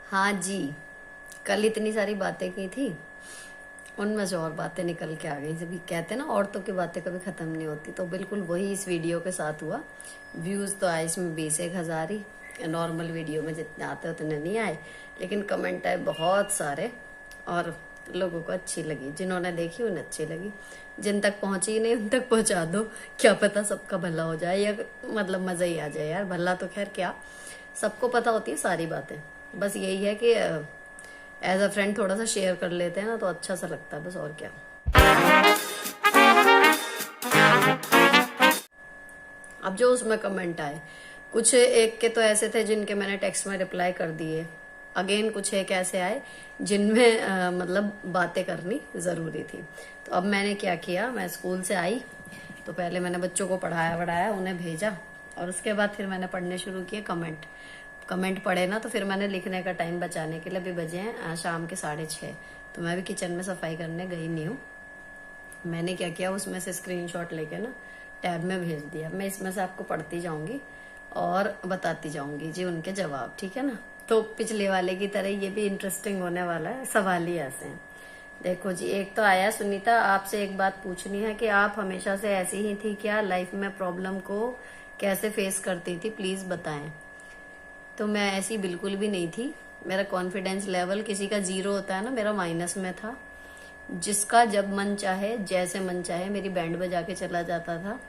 हाँ जी। कल इतनी सारी बातें की थी, उनमें से और बातें निकल के आ गई। जब ये कहते हैं ना औरतों की बातें कभी खत्म नहीं होती, तो बिल्कुल वही इस वीडियो के साथ हुआ। व्यूज तो आए इसमें 20-1 हज़ार ही, नॉर्मल वीडियो में जितने आते उतने नहीं आए, लेकिन कमेंट आए बहुत सारे और लोगों को अच्छी लगी। जिन्होंने देखी उन्हें अच्छी लगी, जिन तक पहुंची ही नहीं उन तक पहुंचा दो। क्या पता सबका भला हो जाए या मतलब मजा ही आ जाए। यार भला तो खैर क्या, सबको पता होती है सारी बातें। बस यही है कि एज अ फ्रेंड थोड़ा सा शेयर कर लेते हैं ना, तो अच्छा सा लगता है, बस और क्या। अब जो उसमें कमेंट आए, कुछ एक के तो ऐसे थे जिनके मैंने टेक्स्ट में रिप्लाई कर दिए। अगेन कुछ एक ऐसे आए जिनमें मतलब बातें करनी जरूरी थी। तो अब मैंने क्या किया, मैं स्कूल से आई तो पहले मैंने बच्चों को पढ़ाया वढ़ाया, उन्हें भेजा, और उसके बाद फिर मैंने पढ़ने शुरू किए कमेंट। कमेंट पढ़े ना तो फिर मैंने लिखने का टाइम बचाने के लिए, अभी बजे हैं शाम के 6:30, तो मैं भी किचन में सफाई करने गई नहीं हूँ। मैंने क्या किया, उसमें से स्क्रीनशॉट लेके ना टैब में भेज दिया। मैं इसमें से आपको पढ़ती जाऊंगी और बताती जाऊंगी जी उनके जवाब, ठीक है ना। तो पिछले वाले की तरह ये भी इंटरेस्टिंग होने वाला है, सवाल ही ऐसे हैं। देखो जी, एक तो आया, सुनीता आपसे एक बात पूछनी है कि आप हमेशा से ऐसी ही थी क्या, लाइफ में प्रॉब्लम को कैसे फेस करती थी, प्लीज बताएं। तो मैं ऐसी बिल्कुल भी नहीं थी। मेरा कॉन्फिडेंस लेवल, किसी का 0 होता है ना, मेरा माइनस में था। जिसका जब मन चाहे जैसे मन चाहे मेरी बैंड बजा के चला जाता था।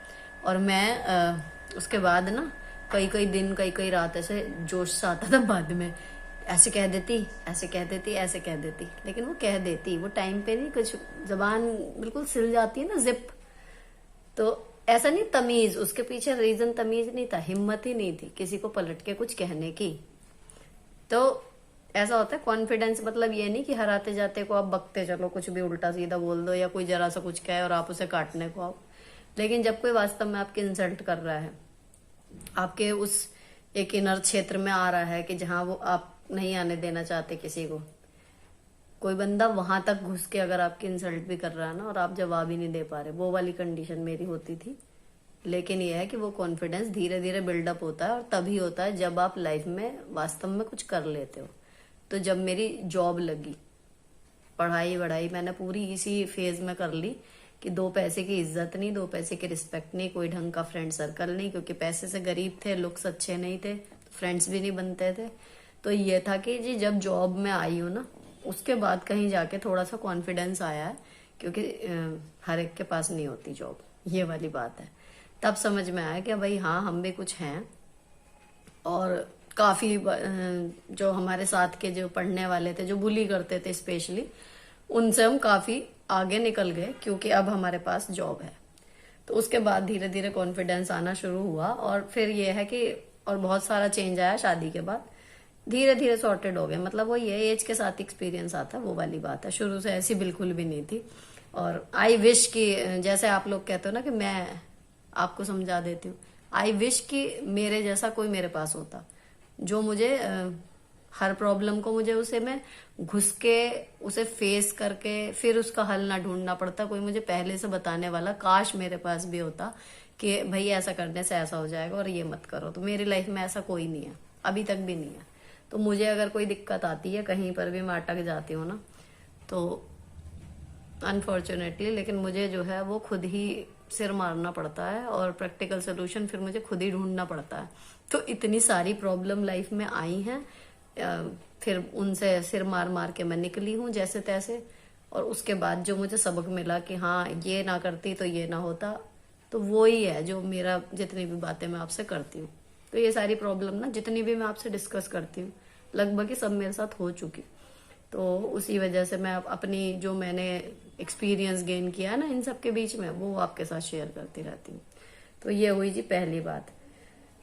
और मैं उसके बाद ना कई कई दिन कई कई रात ऐसे जोश सा आता था बाद में, ऐसे कह देती ऐसे कह देती ऐसे कह देती, लेकिन वो कह देती, वो टाइम पे नहीं, कुछ जबान बिल्कुल सिल जाती है ना, जिप। तो ऐसा नहीं, तमीज, उसके पीछे रीजन तमीज नहीं था, हिम्मत ही नहीं थी किसी को पलट के कुछ कहने की। तो ऐसा होता है कॉन्फिडेंस, मतलब ये नहीं कि हर आते जाते को आप बकते चलो, कुछ भी उल्टा सीधा बोल दो या कोई जरा सा कुछ कहे और आप उसे काटने को आओ। लेकिन जब कोई वास्तव में आपकी इंसल्ट कर रहा है, आपके उस एक इनर क्षेत्र में आ रहा है कि जहां वो आप नहीं आने देना चाहते किसी को, कोई बंदा वहां तक घुस के अगर आपकी इंसल्ट भी कर रहा है ना और आप जवाब ही नहीं दे पा रहे, वो वाली कंडीशन मेरी होती थी। लेकिन यह है कि वो कॉन्फिडेंस धीरे धीरे बिल्डअप होता है, और तभी होता है जब आप लाइफ में वास्तव में कुछ कर लेते हो। तो जब मेरी जॉब लगी, पढ़ाई वढ़ाई मैंने पूरी इसी फेज में कर ली कि 2 पैसे की इज्जत नहीं, 2 पैसे की रिस्पेक्ट नहीं, कोई ढंग का फ्रेंड सर्कल नहीं, क्योंकि पैसे से गरीब थे, लुक्स अच्छे नहीं थे, तो फ्रेंड्स भी नहीं बनते थे। तो ये था कि जी जब जॉब में आई हूँ ना, उसके बाद कहीं जाके थोड़ा सा कॉन्फिडेंस आया है, क्योंकि हर एक के पास नहीं होती जॉब, ये वाली बात है। तब समझ में आया कि भाई हाँ, हम भी कुछ हैं। और काफी जो हमारे साथ के जो पढ़ने वाले थे, जो बुली करते थे स्पेशली, उनसे हम काफी आगे निकल गए, क्योंकि अब हमारे पास जॉब है। तो उसके बाद धीरे धीरे कॉन्फिडेंस आना शुरू हुआ, और फिर ये है कि और बहुत सारा चेंज आया शादी के बाद, धीरे धीरे सॉर्टेड हो गए। मतलब वो ये एज के साथ एक्सपीरियंस आता है, वो वाली बात है। शुरू से ऐसी बिल्कुल भी नहीं थी। और आई विश कि जैसे आप लोग कहते हो ना कि मैं आपको समझा देती हूँ, आई विश कि मेरे जैसा कोई मेरे पास होता, जो मुझे हर प्रॉब्लम को मुझे उसे में घुस के उसे फेस करके फिर उसका हल ना ढूंढना पड़ता, कोई मुझे पहले से बताने वाला। काश मेरे पास भी होता कि भाई ऐसा करने से ऐसा हो जाएगा और ये मत करो। तो मेरी लाइफ में ऐसा कोई नहीं है, अभी तक भी नहीं है। तो मुझे अगर कोई दिक्कत आती है, कहीं पर भी मैं अटक जाती हूँ ना, तो अनफॉर्चुनेटली, लेकिन मुझे जो है वो खुद ही सिर मारना पड़ता है, और प्रैक्टिकल सोल्यूशन फिर मुझे खुद ही ढूंढना पड़ता है। तो इतनी सारी प्रॉब्लम लाइफ में आई हैं, फिर उनसे सिर मार मार के मैं निकली हूँ जैसे तैसे। और उसके बाद जो मुझे सबक मिला कि हाँ, ये ना करती तो ये ना होता, तो वो ही है जो मेरा, जितनी भी बातें मैं आपसे करती हूँ, तो ये सारी प्रॉब्लम ना जितनी भी मैं आपसे डिस्कस करती हूँ, लगभग ही सब मेरे साथ हो चुकी। तो उसी वजह से मैं अपनी जो मैंने एक्सपीरियंस गेन किया ना इन सब के बीच में, वो आपके साथ शेयर करती रहती हूँ। तो ये हुई जी पहली बात।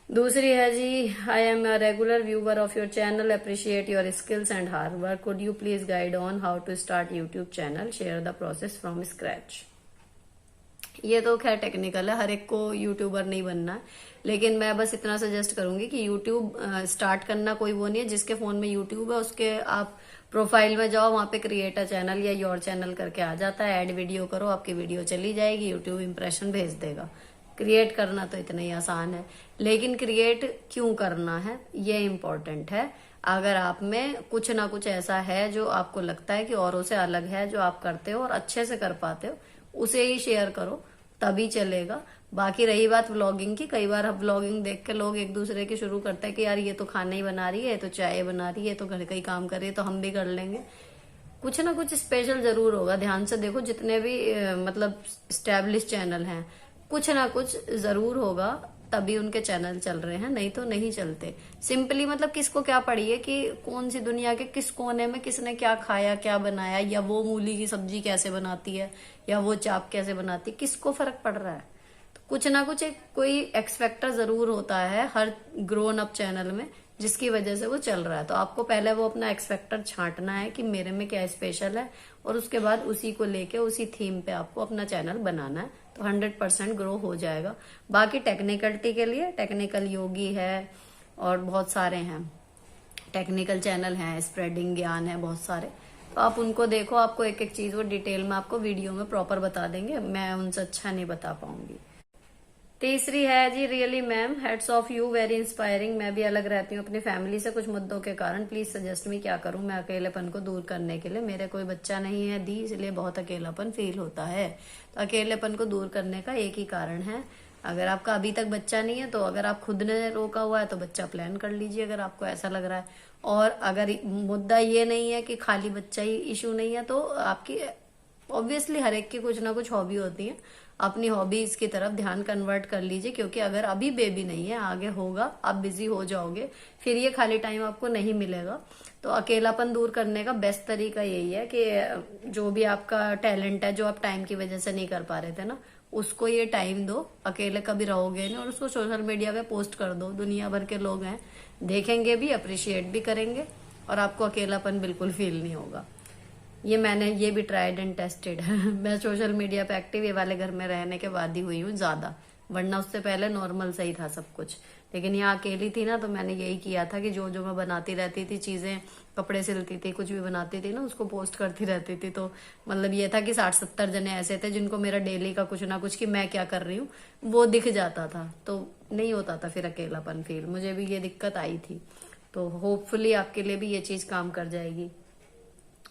दूसरी है जी, I am a regular viewer of your channel, appreciate your skills and hard work, could you please guide on how to start YouTube channel, share the process from scratch. ये तो खैर टेक्निकल है, हर एक को यूट्यूबर नहीं बनना है, लेकिन मैं बस इतना सजेस्ट करूंगी कि यूट्यूब स्टार्ट करना कोई वो नहीं है। जिसके फोन में यूट्यूब है उसके आप प्रोफाइल में जाओ, वहां पे क्रिएट अ चैनल या योर चैनल करके आ जाता है, ऐड वीडियो करो, आपकी वीडियो चली जाएगी, यूट्यूब इंप्रेशन भेज देगा। क्रिएट करना तो इतना ही आसान है, लेकिन क्रिएट क्यों करना है ये इम्पोर्टेंट है। अगर आप में कुछ ना कुछ ऐसा है जो आपको लगता है कि औरों से अलग है, जो आप करते हो और अच्छे से कर पाते हो, उसे ही शेयर करो, तभी चलेगा। बाकी रही बात व्लॉगिंग की, कई बार अब व्लॉगिंग देख के लोग एक दूसरे की शुरू करते हैं कि यार ये तो खाना ही बना रही है, तो चाय बना रही है, तो घर का ही काम कर रही है, तो हम भी कर लेंगे। कुछ ना कुछ स्पेशल जरूर होगा। ध्यान से देखो, जितने भी मतलब स्टैब्लिश चैनल हैं, कुछ ना कुछ जरूर होगा, तभी उनके चैनल चल रहे हैं, नहीं तो नहीं चलते। सिंपली मतलब किसको क्या पड़ी है कि कौन सी दुनिया के किस कोने में किसने क्या खाया, क्या बनाया, या वो मूली की सब्जी कैसे बनाती है, या वो चाप कैसे बनाती है, किसको फर्क पड़ रहा है। तो कुछ ना कुछ एक कोई एक्स फैक्टर जरूर होता है हर ग्रोन अप चैनल में, जिसकी वजह से वो चल रहा है। तो आपको पहले वो अपना एक्स फैक्टर छांटना है कि मेरे में क्या स्पेशल है, और उसके बाद उसी को लेके उसी थीम पे आपको अपना चैनल बनाना है, तो 100% ग्रो हो जाएगा। बाकी टेक्निकलिटी के लिए टेक्निकल योगी है और बहुत सारे हैं, टेक्निकल चैनल हैं, स्प्रेडिंग ज्ञान है बहुत सारे, तो आप उनको देखो। आपको एक एक चीज वो डिटेल में आपको वीडियो में प्रॉपर बता देंगे, मैं उनसे अच्छा नहीं बता पाऊंगी। तीसरी है जी, really ma'am, hats off you, very inspiring. मैं भी अलग रहती हूँ अपनी फैमिली से कुछ मुद्दों के कारण, प्लीज सजेस्ट मी, क्या करूँ मैं अकेलेपन को दूर करने के लिए। मेरे कोई बच्चा नहीं है दी, इसलिए बहुत अकेलापन फील होता है। तो अकेलेपन को दूर करने का एक ही कारण है, अगर आपका अभी तक बच्चा नहीं है तो अगर आप खुद ने रोका हुआ है तो बच्चा प्लान कर लीजिए, अगर आपको ऐसा लग रहा है। और अगर मुद्दा ये नहीं है कि खाली बच्चा ही इशू नहीं है, तो आपकी ऑब्वियसली हर एक की कुछ ना कुछ हॉबी होती है, अपनी हॉबीज की तरफ ध्यान कन्वर्ट कर लीजिए। क्योंकि अगर अभी बेबी नहीं है, आगे होगा, आप बिजी हो जाओगे, फिर ये खाली टाइम आपको नहीं मिलेगा। तो अकेलापन दूर करने का बेस्ट तरीका यही है कि जो भी आपका टैलेंट है, जो आप टाइम की वजह से नहीं कर पा रहे थे ना, उसको ये टाइम दो, अकेले कभी रहोगे नहीं, और उसको सोशल मीडिया पे पोस्ट कर दो। दुनिया भर के लोग हैं, देखेंगे भी, अप्रिशिएट भी करेंगे, और आपको अकेलापन बिल्कुल फील नहीं होगा। मैंने ये भी ट्राइड एंड टेस्टेड है। मैं सोशल मीडिया पे एक्टिव ये वाले घर में रहने के बाद ही हुई हूँ ज्यादा, वरना उससे पहले नॉर्मल सही था सब कुछ। लेकिन यहाँ अकेली थी ना, तो मैंने यही किया था कि जो जो मैं बनाती रहती थी चीजें, कपड़े सिलती थी, कुछ भी बनाती थी ना, उसको पोस्ट करती रहती थी। तो मतलब ये था कि 60-70 जने ऐसे थे जिनको मेरा डेली का कुछ ना कुछ कि मैं क्या कर रही हूँ वो दिख जाता था, तो नहीं होता था फिर अकेलापन फील। मुझे भी ये दिक्कत आई थी, तो होपफुली आपके लिए भी ये चीज काम कर जाएगी।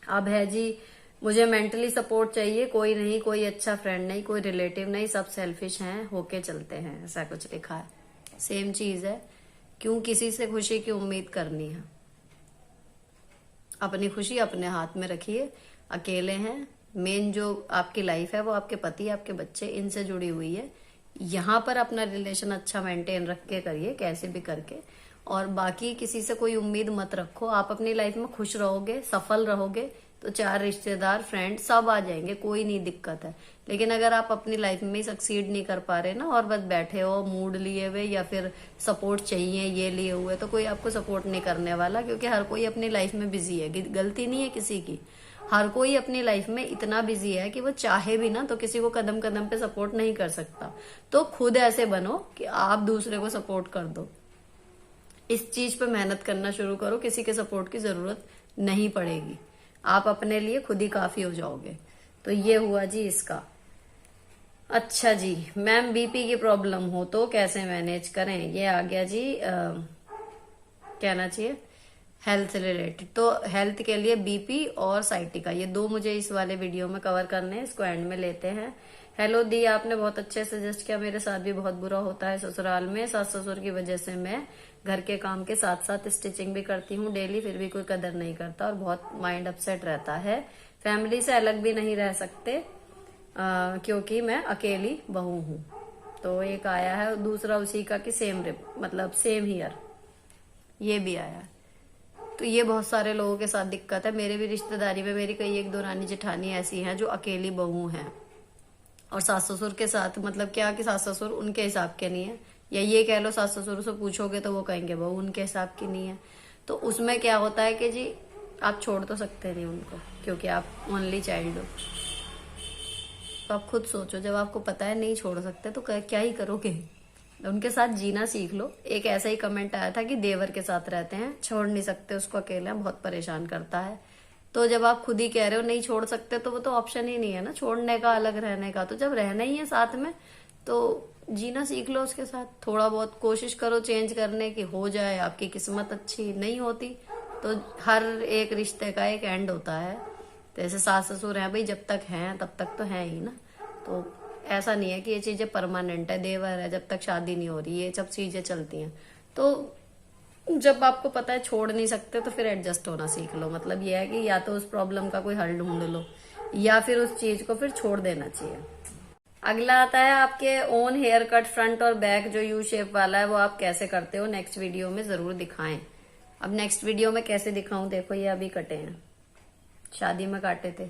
अब है जी, मुझे मेंटली सपोर्ट चाहिए, कोई नहीं, कोई अच्छा फ्रेंड नहीं, कोई रिलेटिव नहीं, सब सेल्फिश हैं, होके चलते हैं, ऐसा कुछ लिखा है। सेम चीज है, क्यों किसी से खुशी की उम्मीद करनी है। अपनी खुशी अपने हाथ में रखिए। अकेले हैं, मेन जो आपकी लाइफ है वो आपके पति, आपके बच्चे, इनसे जुड़ी हुई है। यहाँ पर अपना रिलेशन अच्छा मेंटेन रख के करिए, कैसे भी करके। और बाकी किसी से कोई उम्मीद मत रखो। आप अपनी लाइफ में खुश रहोगे, सफल रहोगे, तो 4 रिश्तेदार, फ्रेंड सब आ जाएंगे, कोई नहीं दिक्कत है। लेकिन अगर आप अपनी लाइफ में सक्सीड नहीं कर पा रहे ना, और बस बैठे हो मूड लिए हुए, या फिर सपोर्ट चाहिए ये लिए हुए, तो कोई आपको सपोर्ट नहीं करने वाला। क्योंकि हर कोई अपनी लाइफ में बिजी है, गलती नहीं है किसी की। हर कोई अपनी लाइफ में इतना बिजी है कि वो चाहे भी ना तो किसी को कदम कदम पे सपोर्ट नहीं कर सकता। तो खुद ऐसे बनो कि आप दूसरे को सपोर्ट कर दो। इस चीज पे मेहनत करना शुरू करो, किसी के सपोर्ट की जरूरत नहीं पड़ेगी, आप अपने लिए खुद ही काफी हो जाओगे। तो ये हुआ जी इसका। अच्छा जी, मैम बीपी की प्रॉब्लम हो तो कैसे मैनेज करें, ये आ गया जी। कहना चाहिए हेल्थ रिलेटेड। तो हेल्थ के लिए बीपी और साइटिका, ये 2 मुझे इस वाले वीडियो में कवर करने हैं, इसको एंड में लेते हैं। हेलो दी, आपने बहुत अच्छे सजेस्ट किया। मेरे साथ भी बहुत बुरा होता है ससुराल में, सास ससुर की वजह से मैं घर के काम के साथ साथ स्टिचिंग भी करती हूँ डेली, फिर भी कोई कदर नहीं करता और बहुत माइंड अपसेट रहता है। फैमिली से अलग भी नहीं रह सकते क्योंकि मैं अकेली बहू हूँ। तो एक आया है, दूसरा उसी का कि सेम रिप, मतलब सेम हियर, ये भी आया है। तो ये बहुत सारे लोगों के साथ दिक्कत है। मेरे भी रिश्तेदारी में मेरी कई 1-2 रानी जेठानी ऐसी हैं जो अकेली बहू हैं, और सास ससुर के साथ मतलब क्या कि सास ससुर उनके हिसाब के नहीं है, या ये कह लो सास ससुर से पूछोगे तो वो कहेंगे बहू उनके हिसाब की नहीं है। तो उसमें क्या होता है कि जी आप छोड़ तो सकते नहीं उनको, क्योंकि आप ओनली चाइल्ड हो। तो आप खुद सोचो, जब आपको पता है नहीं छोड़ सकते तो क्या ही करोगे, उनके साथ जीना सीख लो। एक ऐसा ही कमेंट आया था कि देवर के साथ रहते हैं, छोड़ नहीं सकते उसको, अकेला बहुत परेशान करता है। तो जब आप खुद ही कह रहे हो नहीं छोड़ सकते, तो वो तो ऑप्शन ही नहीं है ना छोड़ने का, अलग रहने का। तो जब रहना ही है साथ में, तो जीना सीख लो उसके साथ। थोड़ा बहुत कोशिश करो चेंज करने की, हो जाए। आपकी किस्मत अच्छी नहीं होती तो हर एक रिश्ते का एक एंड होता है। जैसे सास ससुर हैं भाई, जब तक हैं तब तक तो है ही ना। तो ऐसा नहीं है कि ये चीजें परमानेंट है, देवर है, जब तक शादी नहीं हो रही ये सब चीजें चलती हैं। तो जब आपको पता है छोड़ नहीं सकते तो फिर एडजस्ट होना सीख लो। मतलब ये है कि या तो उस प्रॉब्लम का कोई हल ढूंढ लो या फिर उस चीज को फिर छोड़ देना चाहिए। अगला आता है आपके ओन हेयर कट, फ्रंट और बैक जो यू शेप वाला है वो आप कैसे करते हो, नेक्स्ट वीडियो में जरूर दिखाएं। अब नेक्स्ट वीडियो में कैसे दिखाऊं, देखो ये अभी कटे हैं, शादी में काटे थे,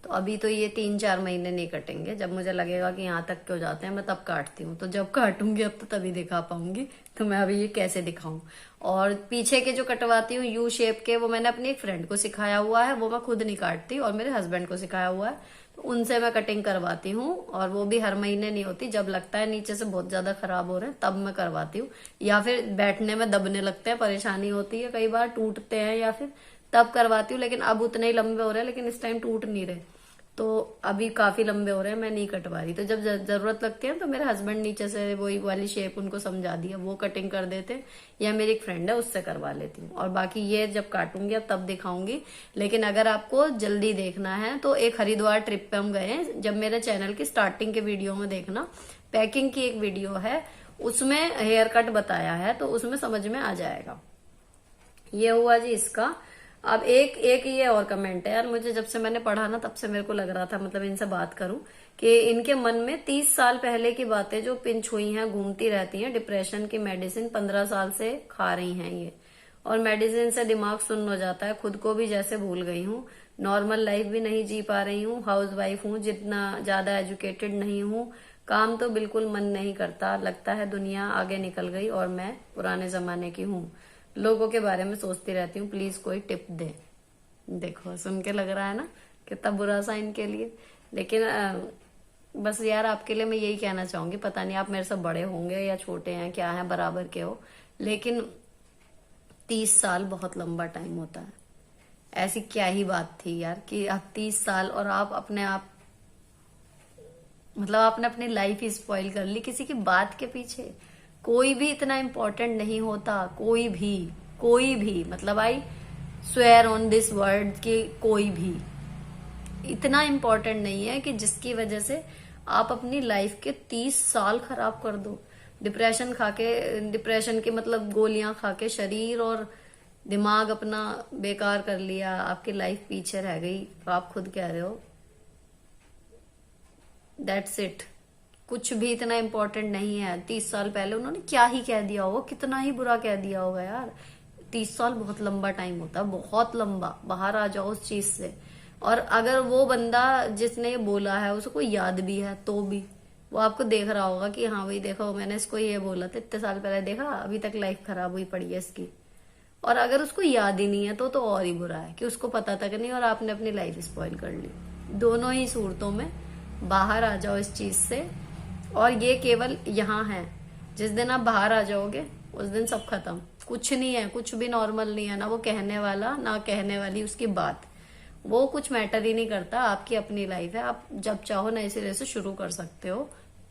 तो अभी तो ये 3-4 महीने नहीं कटेंगे। जब मुझे लगेगा कि यहाँ तक के हो जाते हैं मैं तब काटती हूँ। तो जब काटूंगी अब तो तभी दिखा पाऊंगी। तो मैं अभी ये कैसे दिखाऊं। और पीछे के जो कटवाती हूँ यू शेप के, वो मैंने अपनी एक फ्रेंड को सिखाया हुआ है, वो मैं खुद नहीं काटती, और मेरे हस्बैंड को सिखाया हुआ है, तो उनसे मैं कटिंग करवाती हूँ। और वो भी हर महीने नहीं होती, जब लगता है नीचे से बहुत ज्यादा खराब हो रहे हैं तब मैं करवाती हूँ। या फिर बैठने में दबने लगते हैं, परेशानी होती है, कई बार टूटते हैं, या फिर तब करवाती हूँ। लेकिन अब उतने ही लंबे हो रहे हैं, लेकिन इस टाइम टूट नहीं रहे, तो अभी काफी लंबे हो रहे हैं, मैं नहीं कटवा रही। तो जब जरूरत लगती है तो मेरे हस्बैंड नीचे से वही वाली शेप उनको समझा दिया, वो कटिंग कर देते हैं, या मेरी एक फ्रेंड है उससे करवा लेती हूँ। और बाकी ये जब काटूंगी अब तब दिखाऊंगी। लेकिन अगर आपको जल्दी देखना है तो एक हरिद्वार ट्रिप पे हम गए हैं, जब मेरे चैनल की स्टार्टिंग के वीडियो में देखना, पैकिंग की एक वीडियो है, उसमें हेयर कट बताया है, तो उसमें समझ में आ जाएगा। ये हुआ जी इसका। अब एक ये और कमेंट है यार, मुझे जब से मैंने पढ़ा ना तब से मेरे को लग रहा था, मतलब इनसे बात करूं, कि इनके मन में 30 साल पहले की बातें जो पिंच हुई हैं घूमती रहती हैं। डिप्रेशन की मेडिसिन 15 साल से खा रही हैं ये, और मेडिसिन से दिमाग सुन्न हो जाता है, खुद को भी जैसे भूल गई हूँ, नॉर्मल लाइफ भी नहीं जी पा रही हूँ, हाउस वाइफ हूँ, जितना ज्यादा एजुकेटेड नहीं हूँ, काम तो बिल्कुल मन नहीं करता, लगता है दुनिया आगे निकल गई और मैं पुराने जमाने की हूँ, लोगों के बारे में सोचती रहती हूँ, प्लीज कोई टिप दे। देखो सुन के लग रहा है ना कितना बुरा सा इनके लिए। लेकिन बस यार आपके लिए मैं यही कहना चाहूंगी, पता नहीं आप मेरे से बड़े होंगे या छोटे हैं, क्या है, बराबर के हो, लेकिन 30 साल बहुत लंबा टाइम होता है। ऐसी क्या ही बात थी यार कि आप 30 साल और आप अपने आप, मतलब आपने अपनी लाइफ ही स्पॉइल कर ली किसी की बात के पीछे। कोई भी इतना इम्पोर्टेंट नहीं होता, कोई भी, मतलब I swear on this word कि कोई भी इतना इम्पोर्टेंट नहीं है कि जिसकी वजह से आप अपनी लाइफ के 30 साल खराब कर दो। डिप्रेशन की मतलब गोलियां खा के शरीर और दिमाग अपना बेकार कर लिया, आपकी लाइफ पीछे रह गई। आप खुद कह रहे हो, दैट्स इट। कुछ भी इतना इम्पोर्टेंट नहीं है। 30 साल पहले उन्होंने क्या ही कह दिया होगा, कितना ही बुरा कह दिया होगा यार। 30 साल बहुत लंबा टाइम होता है, बहुत लंबा। बाहर आ जाओ उस चीज से। और अगर वो बंदा जिसने ये बोला है उसको याद भी है तो भी वो आपको देख रहा होगा कि हाँ भाई देखो मैंने इसको ये बोला था इतने साल पहले, देखा अभी तक लाइफ खराब हुई पड़ी है इसकी। और अगर उसको याद ही नहीं है तो और ही बुरा है कि उसको पता तक नहीं और आपने अपनी लाइफ स्पॉइल कर ली। दोनों ही सूरतों में बाहर आ जाओ इस चीज से। और ये केवल यहाँ है, जिस दिन आप बाहर आ जाओगे उस दिन सब खत्म। कुछ नहीं है, कुछ भी नॉर्मल नहीं है, ना वो कहने वाला ना कहने वाली उसकी बात, वो कुछ मैटर ही नहीं करता। आपकी अपनी लाइफ है, आप जब चाहो नए सिरे से शुरू कर सकते हो।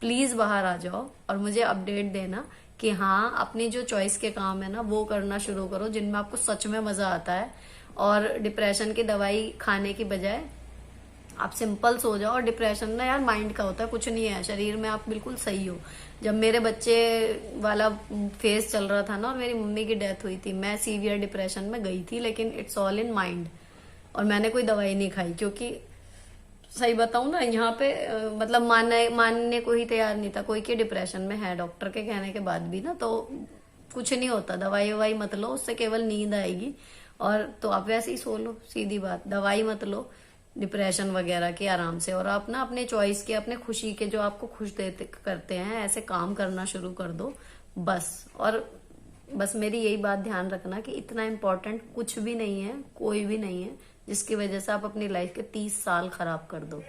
प्लीज बाहर आ जाओ और मुझे अपडेट देना कि हाँ अपनी जो चॉइस के काम है ना वो करना शुरू करो जिनमें आपको सच में मजा आता है। और डिप्रेशन की दवाई खाने की बजाय आप सिंपल सो जाओ। और डिप्रेशन ना यार माइंड का होता है, कुछ नहीं है, शरीर में आप बिल्कुल सही हो। जब मेरे बच्चे वाला फेस चल रहा था ना और मेरी मम्मी की डेथ हुई थी, मैं सीवियर डिप्रेशन में गई थी, लेकिन इट्स ऑल इन माइंड। और मैंने कोई दवाई नहीं खाई, क्योंकि सही बताऊं ना यहाँ पे मतलब मानने को ही तैयार नहीं था कोई कि डिप्रेशन में है। डॉक्टर के कहने के बाद भी ना, तो कुछ नहीं होता, दवाई ववाई मत लो, उससे केवल नींद आएगी। और तो आप वैसे ही सो लो, सीधी बात, दवाई मत लो डिप्रेशन वगैरह की, आराम से। और आप ना अपने चॉइस के, अपने खुशी के, जो आपको खुश देते करते हैं ऐसे काम करना शुरू कर दो बस। और बस मेरी यही बात ध्यान रखना कि इतना इम्पोर्टेंट कुछ भी नहीं है, कोई भी नहीं है जिसकी वजह से आप अपनी लाइफ के 30 साल खराब कर दो।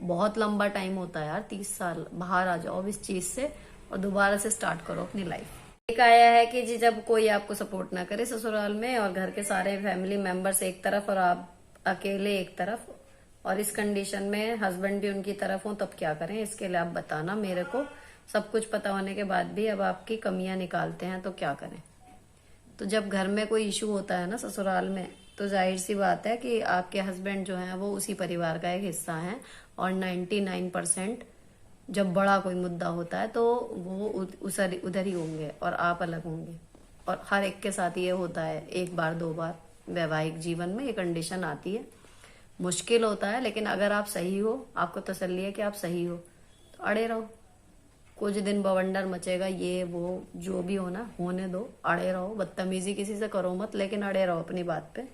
बहुत लंबा टाइम होता है यार 30 साल। बाहर आ जाओ इस चीज से और दोबारा से स्टार्ट करो अपनी लाइफ। एक आया है कि जी जब कोई आपको सपोर्ट ना करे ससुराल में और घर के सारे फैमिली मेंबर्स एक तरफ और आप अकेले एक तरफ, और इस कंडीशन में हस्बैंड भी उनकी तरफ हो, तब क्या करें? इसके लिए आप बताना मेरे को। सब कुछ पता होने के बाद भी अब आपकी कमियां निकालते हैं तो क्या करें? तो जब घर में कोई इशू होता है ना ससुराल में, तो जाहिर सी बात है कि आपके हस्बैंड जो है वो उसी परिवार का एक हिस्सा है, और 99% जब बड़ा कोई मुद्दा होता है तो वो उधर ही होंगे और आप अलग होंगे। और हर एक के साथ ये होता है, एक बार दो बार वैवाहिक जीवन में ये कंडीशन आती है। मुश्किल होता है, लेकिन अगर आप सही हो, आपको तसल्ली है कि आप सही हो, तो अड़े रहो। कुछ दिन बवंडर मचेगा, ये वो जो भी होना होने दो, अड़े रहो। बदतमीजी किसी से करो मत, लेकिन अड़े रहो अपनी बात पे,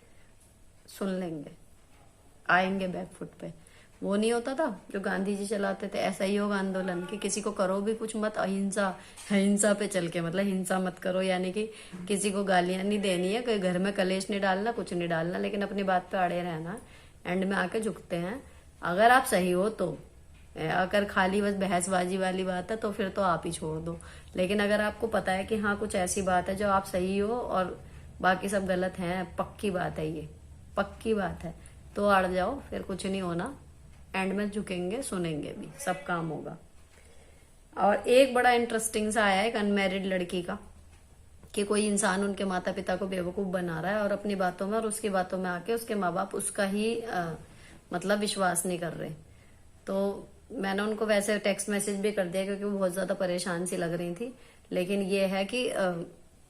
सुन लेंगे, आएंगे बैक फुट पे। वो नहीं होता था जो गांधी जी चलाते थे असहयोग आंदोलन, कि किसी को करो भी कुछ मत, अहिंसा, हिंसा पे चल के, मतलब हिंसा मत करो, यानी कि किसी को गालियां नहीं देनी है, कोई घर में कलेश नहीं डालना, कुछ नहीं डालना, लेकिन अपनी बात पे अड़े रहना। एंड में आके झुकते हैं। अगर आप सही हो तो, अगर खाली बस बहसबाजी वाली बात है तो फिर तो आप ही छोड़ दो। लेकिन अगर आपको पता है कि हाँ कुछ ऐसी बात है जो आप सही हो और बाकी सब गलत हैं, पक्की बात है, ये पक्की बात है, तो अड़ जाओ, फिर कुछ नहीं होना। एंड में झुकेंगे, सुनेंगे भी, सब काम होगा। और एक बड़ा इंटरेस्टिंग सा आया है एक अनमैरिड लड़की का, कि कोई इंसान उनके माता पिता को बेवकूफ बना रहा है और अपनी बातों में और उसकी बातों में आके उसके माँ बाप उसका ही मतलब विश्वास नहीं कर रहे। तो मैंने उनको वैसे टेक्स्ट मैसेज भी कर दिया, क्योंकि वो बहुत ज्यादा परेशान सी लग रही थी। लेकिन ये है कि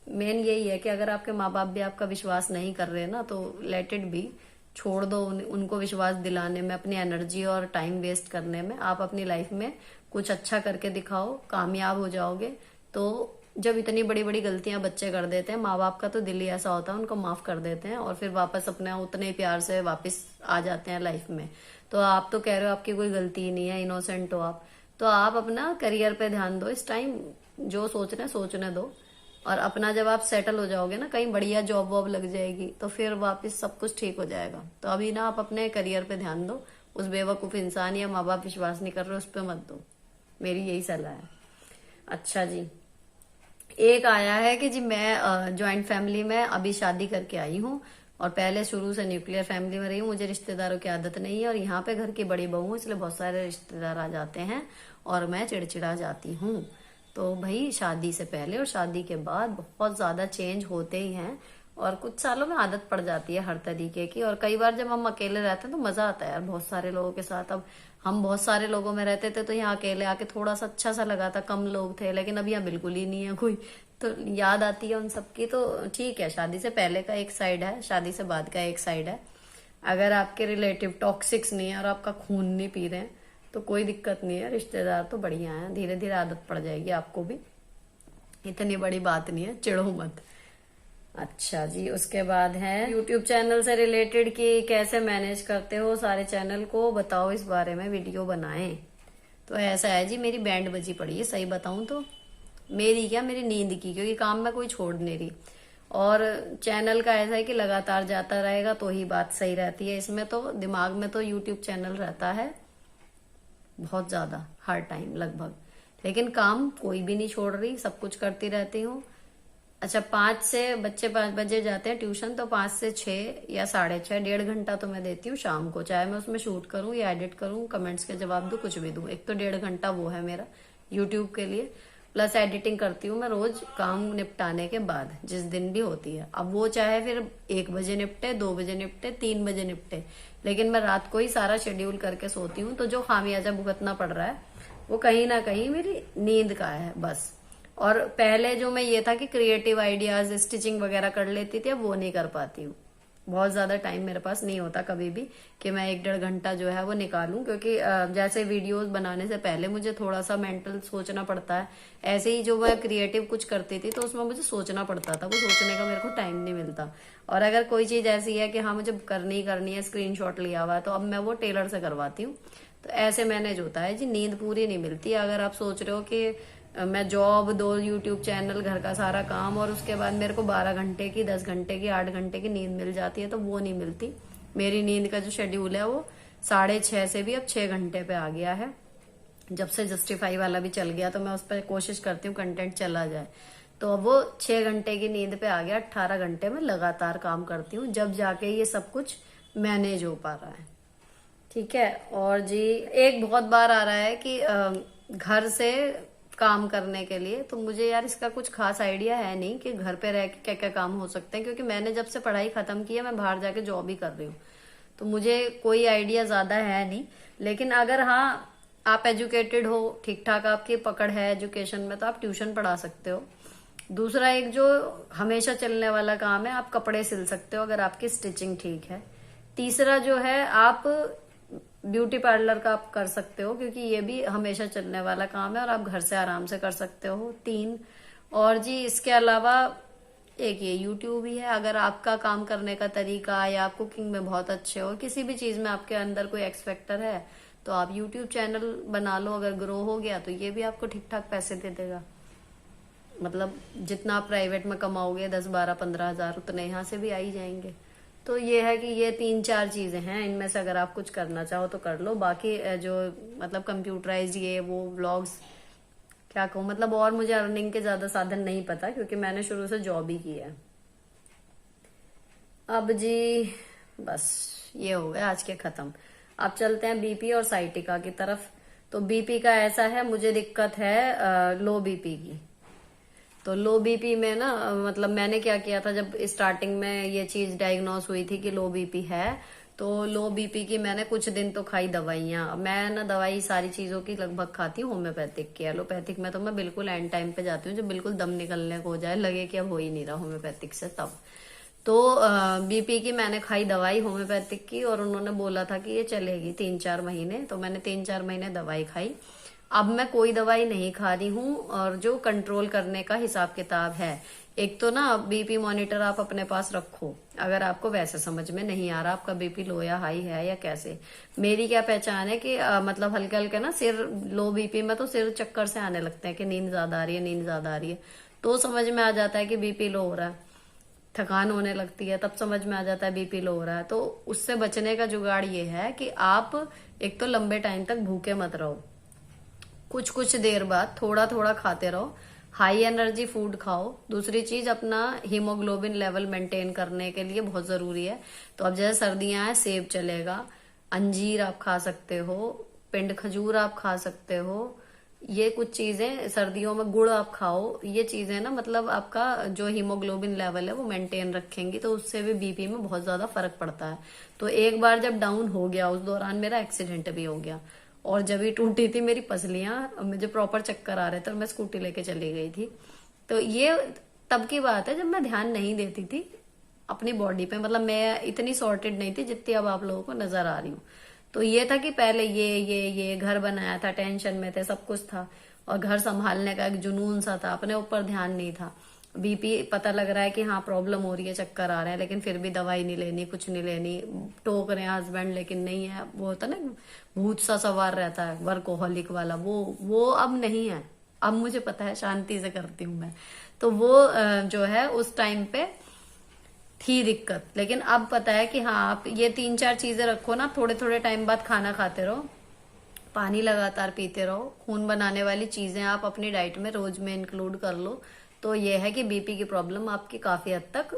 मेन यही है कि अगर आपके माँ बाप भी आपका विश्वास नहीं कर रहे ना, तो लेट इट बी, छोड़ दो। उनको विश्वास दिलाने में, अपनी एनर्जी और टाइम वेस्ट करने में, आप अपनी लाइफ में कुछ अच्छा करके दिखाओ, कामयाब हो जाओगे। तो जब इतनी बड़ी बड़ी गलतियां बच्चे कर देते हैं, माँ बाप का तो दिल ही ऐसा होता है, उनको माफ कर देते हैं और फिर वापस अपने उतने ही प्यार से वापस आ जाते हैं लाइफ में। तो आप तो कह रहे हो आपकी कोई गलती ही नहीं है, इनोसेंट हो आप, तो आप अपना करियर पे ध्यान दो इस टाइम, जो सोच रहे हैं सोचने दो। और अपना जब आप सेटल हो जाओगे ना, कहीं बढ़िया जॉब वॉब लग जाएगी, तो फिर वापस सब कुछ ठीक हो जाएगा। तो अभी ना आप अपने करियर पे ध्यान दो, उस बेवकूफ इंसान या माँ बाप विश्वास नहीं कर रहे उस पर मत दो, मेरी यही सलाह है। अच्छा जी, एक आया है कि जी मैं ज्वाइंट फैमिली में अभी शादी करके आई हूँ और पहले शुरू से न्यूक्लियर फैमिली में रही हूँ, मुझे रिश्तेदारों की आदत नहीं है और यहाँ पे घर की बड़ी बहू हूँ, इसलिए बहुत सारे रिश्तेदार आ जाते हैं और मैं चिड़चिड़ा जाती हूँ। तो भाई शादी से पहले और शादी के बाद बहुत ज्यादा चेंज होते ही हैं, और कुछ सालों में आदत पड़ जाती है हर तरीके की। और कई बार जब हम अकेले रहते हैं तो मजा आता है यार बहुत सारे लोगों के साथ। अब हम बहुत सारे लोगों में रहते थे तो यहाँ अकेले आके थोड़ा सा अच्छा सा लगा था, कम लोग थे, लेकिन अब यहाँ बिल्कुल ही नहीं है कोई, तो याद आती है उन सबकी। तो ठीक है, शादी से पहले का एक साइड है, शादी से बाद का एक साइड है। अगर आपके रिलेटिव टॉक्सिक्स नहीं है और आपका खून नहीं पी रहे हैं तो कोई दिक्कत नहीं है, रिश्तेदार तो बढ़िया है, धीरे धीरे आदत पड़ जाएगी आपको भी, इतनी बड़ी बात नहीं है, चिढ़ो मत। अच्छा जी, उसके बाद है यूट्यूब चैनल से रिलेटेड कि कैसे मैनेज करते हो सारे चैनल को, बताओ इस बारे में वीडियो बनाएं। तो ऐसा है जी, मेरी बैंड बजी पड़ी है, सही बताऊं तो मेरी क्या, मेरी नींद की, क्योंकि काम में कोई छोड़ नहीं रही। और चैनल का ऐसा है कि लगातार जाता रहेगा तो ही बात सही रहती है। इसमें तो दिमाग में तो यूट्यूब चैनल रहता है बहुत ज्यादा, हर टाइम लगभग, लेकिन काम कोई भी नहीं छोड़ रही, सब कुछ करती रहती हूँ। अच्छा, 5 से बच्चे 5 बजे जाते हैं ट्यूशन, तो 5 से 6 या 6:30, 1.5 घंटा तो मैं देती हूँ शाम को, चाहे मैं उसमें शूट करूँ या एडिट करूँ, कमेंट्स के जवाब दूँ, कुछ भी दूँ। एक तो 1.5 घंटा वो है मेरा यूट्यूब के लिए, प्लस एडिटिंग करती हूँ मैं रोज काम निपटाने के बाद, जिस दिन भी होती है। अब वो चाहे फिर 1 बजे निपटे, 2 बजे निपटे, 3 बजे निपटे, लेकिन मैं रात को ही सारा शेड्यूल करके सोती हूँ। तो जो खामियाजा भुगतना पड़ रहा है वो कहीं ना कहीं मेरी नींद का है बस। और पहले जो मैं ये था कि क्रिएटिव आइडियाज, स्टिचिंग वगैरह कर लेती थी, अब वो नहीं कर पाती हूँ। बहुत ज्यादा टाइम मेरे पास नहीं होता कभी भी कि मैं 1-1.5 घंटा जो है वो निकालूं, क्योंकि जैसे वीडियोस बनाने से पहले मुझे थोड़ा सा मेंटल सोचना पड़ता है। ऐसे ही जो मैं क्रिएटिव कुछ करती थी तो उसमें मुझे सोचना पड़ता था, वो सोचने का मेरे को टाइम नहीं मिलता। और अगर कोई चीज ऐसी है कि हाँ मुझे करनी है, स्क्रीनशॉट लिया हुआ है, तो अब मैं वो टेलर से करवाती हूँ। तो ऐसे मैनेज होता है जी, नींद पूरी नहीं मिलती। अगर आप सोच रहे हो कि मैं जॉब, 2 यूट्यूब चैनल, घर का सारा काम और उसके बाद मेरे को 12 घंटे की, 10 घंटे की, 8 घंटे की नींद मिल जाती है, तो वो नहीं मिलती। मेरी नींद का जो शेड्यूल है वो 6:30 से भी अब 6 घंटे पे आ गया है। जब से जस्टिफाई वाला भी चल गया तो मैं उस पर कोशिश करती हूँ कंटेंट चला जाए, तो अब वो 6 घंटे की नींद पे आ गया। 18 घंटे में लगातार काम करती हूँ, जब जाके ये सब कुछ मैनेज हो पा रहा है। ठीक है। और जी, एक बहुत बार आ रहा है कि घर से काम करने के लिए। तो मुझे यार इसका कुछ खास आइडिया है नहीं कि घर पे रह के क्या क्या काम हो सकते हैं, क्योंकि मैंने जब से पढ़ाई खत्म की है मैं बाहर जाके जॉब ही कर रही हूँ, तो मुझे कोई आइडिया ज्यादा है नहीं। लेकिन अगर हाँ आप एजुकेटेड हो, ठीक ठाक आपकी पकड़ है एजुकेशन में, तो आप ट्यूशन पढ़ा सकते हो। दूसरा एक जो हमेशा चलने वाला काम है, आप कपड़े सिल सकते हो अगर आपकी स्टिचिंग ठीक है। तीसरा जो है आप ब्यूटी पार्लर का आप कर सकते हो, क्योंकि ये भी हमेशा चलने वाला काम है और आप घर से आराम से कर सकते हो। 3 और जी इसके अलावा एक ये यूट्यूब ही है। अगर आपका काम करने का तरीका या आप कुकिंग में बहुत अच्छे हो, किसी भी चीज में आपके अंदर कोई एक्स फैक्टर है, तो आप यूट्यूब चैनल बना लो। अगर ग्रो हो गया तो ये भी आपको ठीक ठाक पैसे दे देगा। मतलब जितना आप प्राइवेट में कमाओगे 10, 12, 15 हजार, उतने यहाँ से भी आ ही जाएंगे। तो ये है कि ये 3, 4 चीजें हैं, इनमें से अगर आप कुछ करना चाहो तो कर लो। बाकी जो मतलब कंप्यूटराइज ये वो व्लॉग्स क्या कहूँ, मतलब और मुझे अर्निंग के ज्यादा साधन नहीं पता, क्योंकि मैंने शुरू से जॉब ही की है। अब जी बस ये हो गया आज के खत्म। अब चलते हैं बीपी और साइटिका की तरफ। तो बीपी का ऐसा है, मुझे दिक्कत है लो बीपी की। तो लो बीपी में ना मतलब मैंने क्या किया था, जब स्टार्टिंग में ये चीज डायग्नोस हुई थी कि लो बीपी है, तो लो बीपी की मैंने कुछ दिन तो खाई दवाइयां। मैं ना दवाई सारी चीजों की लगभग खाती हूँ, होम्योपैथिक की। एलोपैथिक में तो मैं बिल्कुल एंड टाइम पे जाती हूँ, जब बिल्कुल दम निकलने को हो जाए, लगे कि अब हो ही नहीं रहा होम्योपैथिक से, तब। तो बीपी की मैंने खाई दवाई होम्योपैथिक की, और उन्होंने बोला था कि ये चलेगी 3, 4 महीने। तो मैंने 3, 4 महीने दवाई खाई। अब मैं कोई दवाई नहीं खा रही हूँ, और जो कंट्रोल करने का हिसाब किताब है, एक तो ना बीपी मॉनिटर आप अपने पास रखो, अगर आपको वैसे समझ में नहीं आ रहा आपका बीपी लो या हाई है या कैसे। मेरी क्या पहचान है कि मतलब हल्के हल्के ना सिर, लो बीपी में तो सिर चक्कर से आने लगते हैं कि नींद ज्यादा आ रही है, नींद ज्यादा आ रही है, तो समझ में आ जाता है कि बीपी लो हो रहा है। थकान होने लगती है तब समझ में आ जाता है बीपी लो हो रहा है। तो उससे बचने का जुगाड़ ये है कि आप एक तो लंबे टाइम तक भूखे मत रहो, कुछ कुछ देर बाद थोड़ा थोड़ा खाते रहो, हाई एनर्जी फूड खाओ। दूसरी चीज, अपना हीमोग्लोबिन लेवल मेंटेन करने के लिए बहुत जरूरी है। तो अब जैसे सर्दियां हैं, सेब चलेगा, अंजीर आप खा सकते हो, पिंड खजूर आप खा सकते हो। ये कुछ चीजें सर्दियों में, गुड़ आप खाओ। ये चीजें ना मतलब आपका जो हीमोग्लोबिन लेवल है वो मेंटेन रखेंगी, तो उससे भी बीपी में बहुत ज्यादा फर्क पड़ता है। तो एक बार जब डाउन हो गया, उस दौरान मेरा एक्सीडेंट भी हो गया, और जब ही टूटी थी मेरी पसलियां, मुझे प्रॉपर चक्कर आ रहे थे और मैं स्कूटी लेके चली गई थी। तो ये तब की बात है जब मैं ध्यान नहीं देती थी अपनी बॉडी पे, मतलब मैं इतनी सॉर्टेड नहीं थी जितनी अब आप लोगों को नजर आ रही हूँ। तो ये था कि पहले ये घर बनाया था, टेंशन में थे, सब कुछ था, और घर संभालने का एक जुनून सा था, अपने ऊपर ध्यान नहीं था। बीपी पता लग रहा है कि हाँ प्रॉब्लम हो रही है, चक्कर आ रहे हैं, लेकिन फिर भी दवाई नहीं लेनी, कुछ नहीं लेनी। टोक रहे हैं हस्बैंड, लेकिन नहीं है। वो होता ना भूत सा सवार रहता है, वर्कोहॉलिक वाला, वो अब नहीं है। अब मुझे पता है, शांति से करती हूँ मैं। तो वो जो है उस टाइम पे थी दिक्कत, लेकिन अब पता है कि हाँ आप ये 3, 4 चीजें रखो ना, थोड़े थोड़े टाइम बाद खाना खाते रहो, पानी लगातार पीते रहो, खून बनाने वाली चीजें आप अपनी डाइट में रोज में इंक्लूड कर लो, तो ये है कि बीपी की प्रॉब्लम आपकी काफी हद तक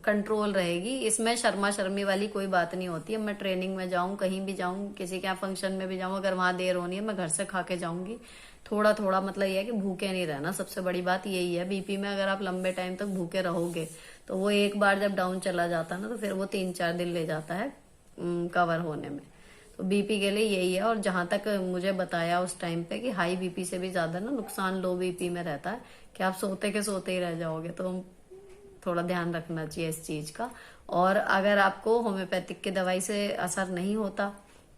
कंट्रोल रहेगी। इसमें शर्मा शर्मी वाली कोई बात नहीं होती है। मैं ट्रेनिंग में जाऊं, कहीं भी जाऊं, किसी के यहाँ फंक्शन में भी जाऊं, अगर वहां देर होनी है मैं घर से खा के जाऊंगी। थोड़ा थोड़ा, मतलब ये है कि भूखे नहीं रहना, सबसे बड़ी बात यही है। बीपी में अगर आप लंबे टाइम तक भूखे रहोगे तो वो एक बार जब डाउन चला जाता है ना, तो फिर वो 3, 4 दिन ले जाता है कवर होने में। तो बीपी के लिए यही है। और जहां तक मुझे बताया उस टाइम पे कि हाई बीपी से भी ज्यादा ना नुकसान लो बीपी में रहता है, कि आप सोते के सोते ही रह जाओगे। तो थोड़ा ध्यान रखना चाहिए इस चीज का। और अगर आपको होम्योपैथिक की दवाई से असर नहीं होता,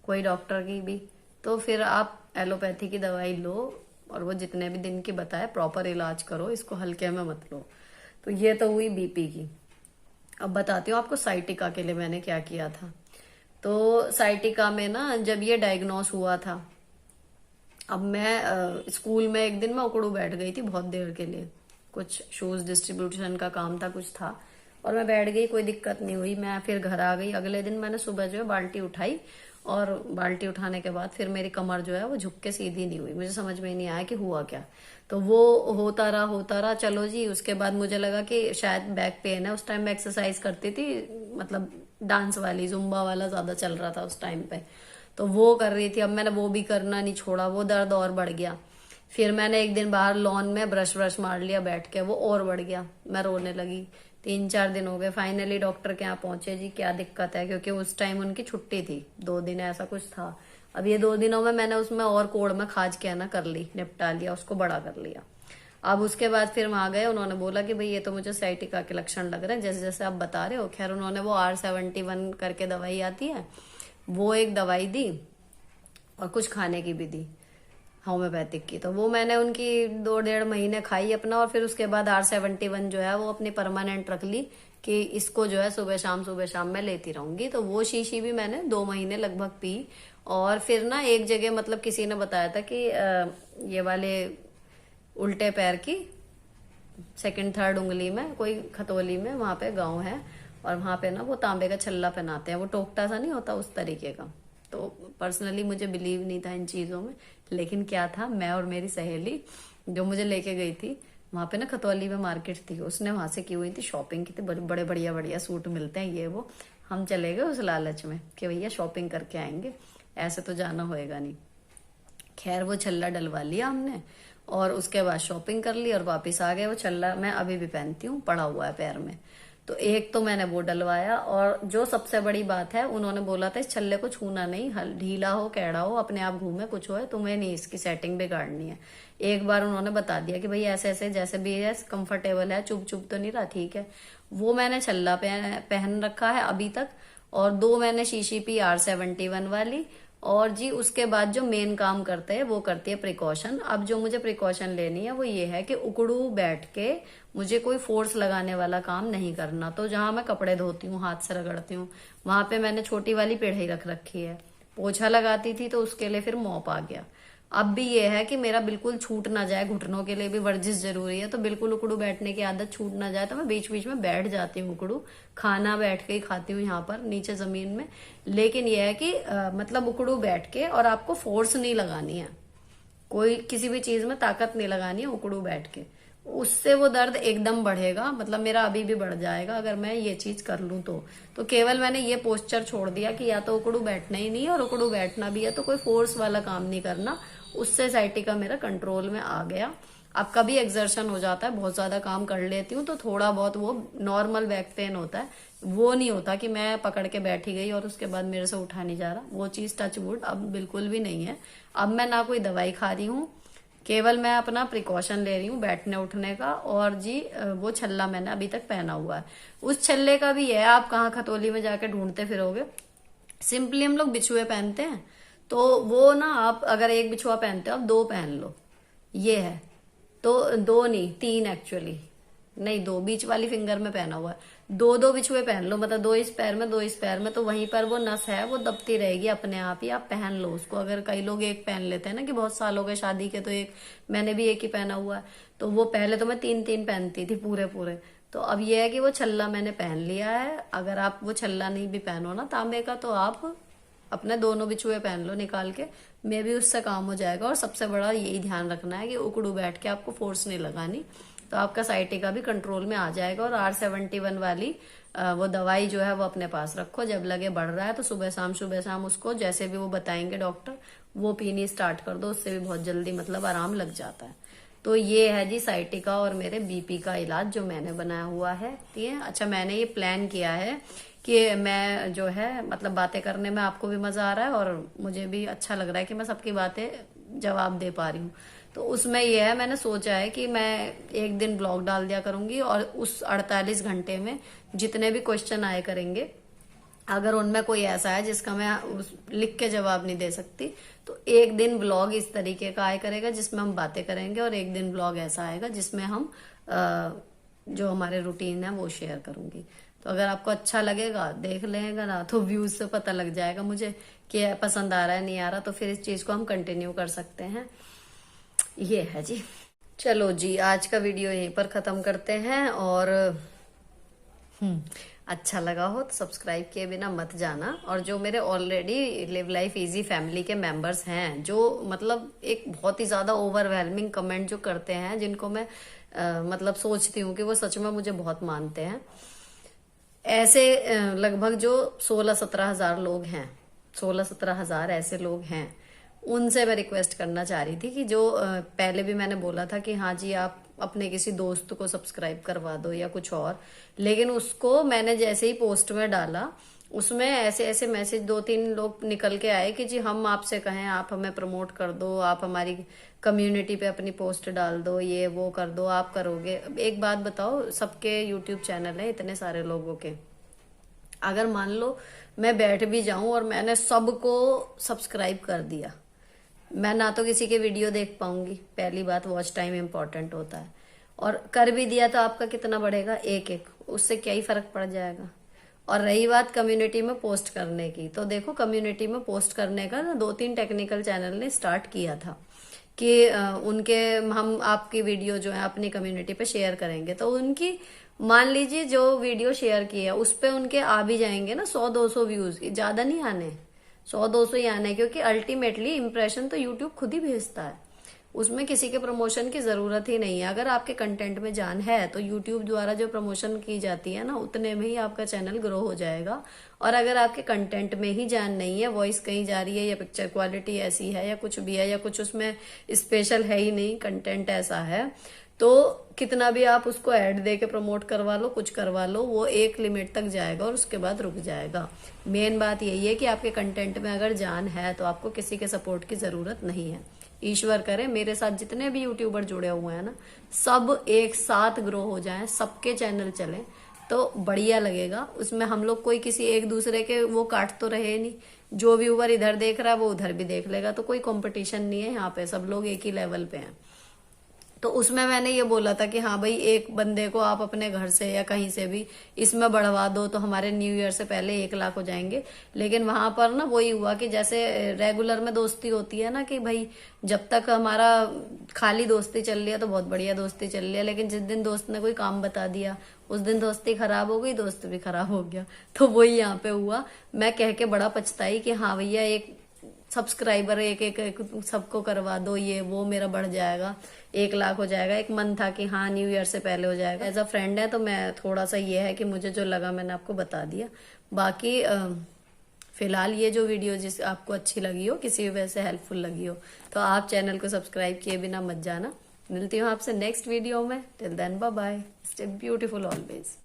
कोई डॉक्टर की भी, तो फिर आप एलोपैथी की दवाई लो, और वो जितने भी दिन की बताए प्रॉपर इलाज करो, इसको हल्के में मत लो। तो ये तो हुई बीपी की। अब बताती हूँ आपको साइटिका के लिए मैंने क्या किया था। तो साइटिका में ना जब ये डायग्नोस हुआ था, अब मैं स्कूल में एक दिन मैं उकड़ू बैठ गई थी बहुत देर के लिए, कुछ शूज डिस्ट्रीब्यूशन का काम था, कुछ था, और मैं बैठ गई, कोई दिक्कत नहीं हुई। मैं फिर घर आ गई। अगले दिन मैंने सुबह जो है बाल्टी उठाई, और बाल्टी उठाने के बाद फिर मेरी कमर जो है वो झुक के सीधी नहीं हुई। मुझे समझ में ही नहीं आया कि हुआ क्या। तो वो होता रहा, चलो जी। उसके बाद मुझे लगा कि शायद बैक पेन है। उस टाइम मैं एक्सरसाइज करती थी, मतलब डांस वाली, जुम्बा वाला ज्यादा चल रहा था उस टाइम पे, तो वो कर रही थी। अब मैंने वो भी करना नहीं छोड़ा, वो दर्द और बढ़ गया। फिर मैंने एक दिन बाहर लॉन में ब्रश ब्रश मार लिया बैठ के, वो और बढ़ गया, मैं रोने लगी। 3-4 दिन हो गए, फाइनली डॉक्टर के यहाँ पहुंचे जी क्या दिक्कत है, क्योंकि उस टाइम उनकी छुट्टी थी, 2 दिन ऐसा कुछ था। अब ये 2 दिनों में मैंने उसमें और कोड़ में खाज के ना कर ली, निपटा लिया, उसको बड़ा कर लिया। अब उसके बाद फिर वहां गए, उन्होंने बोला कि भाई ये तो मुझे साइटिका के लक्षण लग रहे हैं जैसे जैसे आप बता रहे हो। खैर उन्होंने वो R71 करके दवाई आती है, वो एक दवाई दी और कुछ खाने की भी दी होम्योपैथिक की। तो वो मैंने उनकी 2-1.5 महीने खाई अपना, और फिर उसके बाद R71 जो है वो अपनी परमानेंट रख ली कि इसको जो है सुबह शाम मैं लेती रहूंगी। तो वो शीशी भी मैंने 2 महीने लगभग पी। और फिर ना एक जगह मतलब किसी ने बताया था कि ये वाले उल्टे पैर की 2nd-3rd उंगली में कोई खतौली में वहां पे गांव है, और वहां पे ना वो तांबे का छल्ला पहनाते हैं, वो टोकटा सा नहीं होता उस तरीके का। तो पर्सनली मुझे बिलीव नहीं था इन चीजों में, लेकिन क्या था, मैं और मेरी सहेली जो मुझे लेके गई थी वहां पे ना खतौली में मार्केट थी, उसने वहां से की हुई थी, शॉपिंग की थी, बड़े बड़े बढ़िया बढ़िया सूट मिलते हैं ये वो। हम चले गए उस लालच में कि भैया शॉपिंग करके आएंगे, ऐसे तो जाना होएगा नहीं। खैर वो छल्ला डलवा लिया हमने, और उसके बाद शॉपिंग कर ली और वापस आ गए। वो छल्ला मैं अभी भी पहनती हूँ, पड़ा हुआ है पैर में। तो एक तो मैंने वो डलवाया, और जो सबसे बड़ी बात है, उन्होंने बोला था इस छल्ले को छूना नहीं, ढीला हो कैड़ा हो अपने आप घूमे कुछ हो, तुम्हें नहीं इसकी सेटिंग बिगाड़नी है। एक बार उन्होंने बता दिया कि भाई ऐसे ऐसे जैसे भी है कंफर्टेबल है, चुभ चुभ तो नहीं रहा, ठीक है। वो मैंने छल्ला पहन रखा है अभी तक, और 2 मैंने शीशी पी R71 वाली। और जी उसके बाद जो मेन काम करते हैं वो करती है प्रिकॉशन। अब जो मुझे प्रिकॉशन लेनी है वो ये है कि उकड़ू बैठ के मुझे कोई फोर्स लगाने वाला काम नहीं करना। तो जहां मैं कपड़े धोती हूँ, हाथ से रगड़ती हूँ, वहां पे मैंने छोटी वाली पिढ़ाई रख रखी है। पोछा लगाती थी तो उसके लिए फिर मॉप आ गया। अब भी ये है कि मेरा बिल्कुल छूट ना जाए, घुटनों के लिए भी वर्जिश जरूरी है, तो बिल्कुल उकड़ू बैठने की आदत छूट ना जाए, तो मैं बीच बीच में बैठ जाती हूँ उकड़ू। खाना बैठ के ही खाती हूँ यहाँ पर नीचे जमीन में। लेकिन यह है कि मतलब उकड़ू बैठ के, और आपको फोर्स नहीं लगानी है, कोई किसी भी चीज में ताकत नहीं लगानी है, उकड़ू बैठ के। उससे वो दर्द एकदम बढ़ेगा, मतलब मेरा अभी भी बढ़ जाएगा अगर मैं ये चीज कर लूं तो केवल मैंने ये पोस्चर छोड़ दिया कि या तो उकड़ू बैठना ही नहीं है, और उकड़ू बैठना भी है तो कोई फोर्स वाला काम नहीं करना। उससे साइटिका मेरा कंट्रोल में आ गया। अब कभी एक्सर्शन हो जाता है, बहुत ज्यादा काम कर लेती हूँ तो थोड़ा बहुत वो नॉर्मल बैक पेन होता है, वो नहीं होता कि मैं पकड़ के बैठी गई और उसके बाद मेरे से उठा नहीं जा रहा, वो चीज टच वुड अब बिल्कुल भी नहीं है। अब मैं ना कोई दवाई खा रही हूँ, केवल मैं अपना प्रिकॉशन ले रही हूँ बैठने उठने का। और जी वो छल्ला मैंने अभी तक पहना हुआ है। उस छल्ले का भी है, आप कहाँ खतौली में जाके ढूंढते फिरोगे, सिंपली हम लोग बिछुए पहनते हैं। तो वो ना आप अगर एक बिछुआ पहनते हो आप 2 पहन लो, ये है। तो 2 नहीं 3 एक्चुअली, नहीं 2 बीच वाली फिंगर में पहना हुआ है, 2-2 बिछुए पहन लो, मतलब 2 इस पैर में 2 इस पैर में, तो वहीं पर वो नस है वो दबती रहेगी अपने आप ही, आप पहन लो उसको। अगर कई लोग एक पहन लेते हैं ना कि बहुत साल हो गए शादी के तो एक, मैंने भी एक ही पहना हुआ है। तो वो पहले तो मैं 3-3 पहनती थी पूरे पूरे। तो अब ये है कि वो छल्ला मैंने पहन लिया है। अगर आप वो छल्ला नहीं भी पहनो ना तांबे का, तो आप अपने दोनों बिछुए पहन लो निकाल के, मे भी उससे काम हो जाएगा। और सबसे बड़ा यही ध्यान रखना है कि उकड़ू बैठ के आपको फोर्स नहीं लगानी, तो आपका साइटिका भी कंट्रोल में आ जाएगा। और R71 वाली वो दवाई जो है वो अपने पास रखो, जब लगे बढ़ रहा है तो सुबह शाम उसको जैसे भी वो बताएंगे डॉक्टर वो पीनी स्टार्ट कर दो, उससे भी बहुत जल्दी मतलब आराम लग जाता है। तो ये है जी साइटिका और मेरे बीपी का इलाज जो मैंने बनाया हुआ है। ठीक है, अच्छा मैंने ये प्लान किया है कि मैं जो है मतलब बातें करने में आपको भी मजा आ रहा है और मुझे भी अच्छा लग रहा है कि मैं सबकी बातें जवाब दे पा रही हूँ। तो उसमें यह है, मैंने सोचा है कि मैं एक दिन ब्लॉग डाल दिया करूंगी, और उस 48 घंटे में जितने भी क्वेश्चन आए करेंगे, अगर उनमें कोई ऐसा है जिसका मैं लिख के जवाब नहीं दे सकती, तो एक दिन ब्लॉग इस तरीके का आया करेगा जिसमें हम बातें करेंगे, और एक दिन ब्लॉग ऐसा आएगा जिसमें हम जो हमारे रूटीन है वो शेयर करूंगी। तो अगर आपको अच्छा लगेगा देख लेगा ना, तो व्यूज से पता लग जाएगा मुझे कि पसंद आ रहा है नहीं आ रहा, तो फिर इस चीज को हम कंटिन्यू कर सकते हैं। ये है जी। चलो जी, आज का वीडियो यहीं पर खत्म करते हैं। और अच्छा लगा हो तो सब्सक्राइब किए बिना मत जाना। और जो मेरे already live life easy family के मेंबर्स हैं, जो मतलब एक बहुत ही ज्यादा ओवरवेलमिंग कमेंट जो करते हैं, जिनको मैं मतलब सोचती हूँ कि वो सच में मुझे बहुत मानते हैं, ऐसे लगभग जो 16-17 हजार लोग हैं, 16-17 हजार ऐसे लोग हैं, उनसे मैं रिक्वेस्ट करना चाह रही थी कि जो पहले भी मैंने बोला था कि हाँ जी आप अपने किसी दोस्त को सब्सक्राइब करवा दो या कुछ और, लेकिन उसको मैंने जैसे ही पोस्ट में डाला उसमें ऐसे ऐसे मैसेज 2-3 लोग निकल के आए कि जी हम आपसे कहें आप हमें प्रमोट कर दो, आप हमारी कम्युनिटी पे अपनी पोस्ट डाल दो, ये वो कर दो, आप करोगे। एक बात बताओ, सबके यूट्यूब चैनल है इतने सारे लोगों के, अगर मान लो मैं बैठ भी जाऊं और मैंने सबको सब्सक्राइब कर दिया, मैं ना तो किसी के वीडियो देख पाऊंगी, पहली बात वॉच टाइम इंपॉर्टेंट होता है, और कर भी दिया तो आपका कितना बढ़ेगा, एक एक, उससे क्या ही फर्क पड़ जाएगा। और रही बात कम्युनिटी में पोस्ट करने की, तो देखो कम्युनिटी में पोस्ट करने का ना 2-3 टेक्निकल चैनल ने स्टार्ट किया था कि उनके हम आपकी वीडियो जो है अपनी कम्युनिटी पे शेयर करेंगे, तो उनकी मान लीजिए जो वीडियो शेयर की है उस पे उनके आ भी जाएंगे ना 100-200 व्यूज, ज्यादा नहीं आने, 100-200 ही आने, क्योंकि अल्टीमेटली इंप्रेशन तो यूट्यूब खुद ही भेजता है, उसमें किसी के प्रमोशन की जरूरत ही नहीं है। अगर आपके कंटेंट में जान है तो यूट्यूब द्वारा जो प्रमोशन की जाती है ना उतने में ही आपका चैनल ग्रो हो जाएगा। और अगर आपके कंटेंट में ही जान नहीं है, वॉइस कहीं जा रही है या पिक्चर क्वालिटी ऐसी है या कुछ भी है या कुछ उसमें स्पेशल है ही नहीं, कंटेंट ऐसा है, तो कितना भी आप उसको ऐड दे के प्रमोट करवा लो, कुछ करवा लो, वो एक लिमिट तक जाएगा और उसके बाद रुक जाएगा। मेन बात यही है कि आपके कंटेंट में अगर जान है तो आपको किसी के सपोर्ट की जरूरत नहीं है। ईश्वर करे मेरे साथ जितने भी यूट्यूबर जुड़े हुए हैं ना, सब एक साथ ग्रो हो जाएं, सबके चैनल चलें तो बढ़िया लगेगा। उसमें हम लोग कोई किसी एक दूसरे के वो काट तो रहे नहीं, जो व्यूवर इधर देख रहा है वो उधर भी देख लेगा, तो कोई कंपटीशन नहीं है यहाँ पे, सब लोग एक ही लेवल पे हैं। तो उसमें मैंने ये बोला था कि हाँ भाई एक बंदे को आप अपने घर से या कहीं से भी इसमें बढ़वा दो तो हमारे न्यू ईयर से पहले 1 लाख हो जाएंगे। लेकिन वहां पर ना वही हुआ कि जैसे रेगुलर में दोस्ती होती है ना कि भाई जब तक हमारा खाली दोस्ती चल रही है तो बहुत बढ़िया दोस्ती चल रही है, लेकिन जिस दिन दोस्त ने कोई काम बता दिया उस दिन दोस्ती खराब हो गई, दोस्त भी खराब हो गया। तो वही यहाँ पे हुआ, मैं कह के बड़ा पछताई कि हाँ भैया एक सब्सक्राइबर एक एक, एक सबको करवा दो, ये वो मेरा बढ़ जाएगा, 1 लाख हो जाएगा। एक मन था कि हाँ न्यू ईयर से पहले हो जाएगा। एज अ फ्रेंड है तो मैं थोड़ा सा ये है कि मुझे जो लगा मैंने आपको बता दिया। बाकी फिलहाल ये जो वीडियो जिस आपको अच्छी लगी हो, किसी वजह से हेल्पफुल लगी हो, तो आप चैनल को सब्सक्राइब किए बिना मत जाना। मिलती हूँ आपसे नेक्स्ट वीडियो में, till then bye bye, stay beautiful always.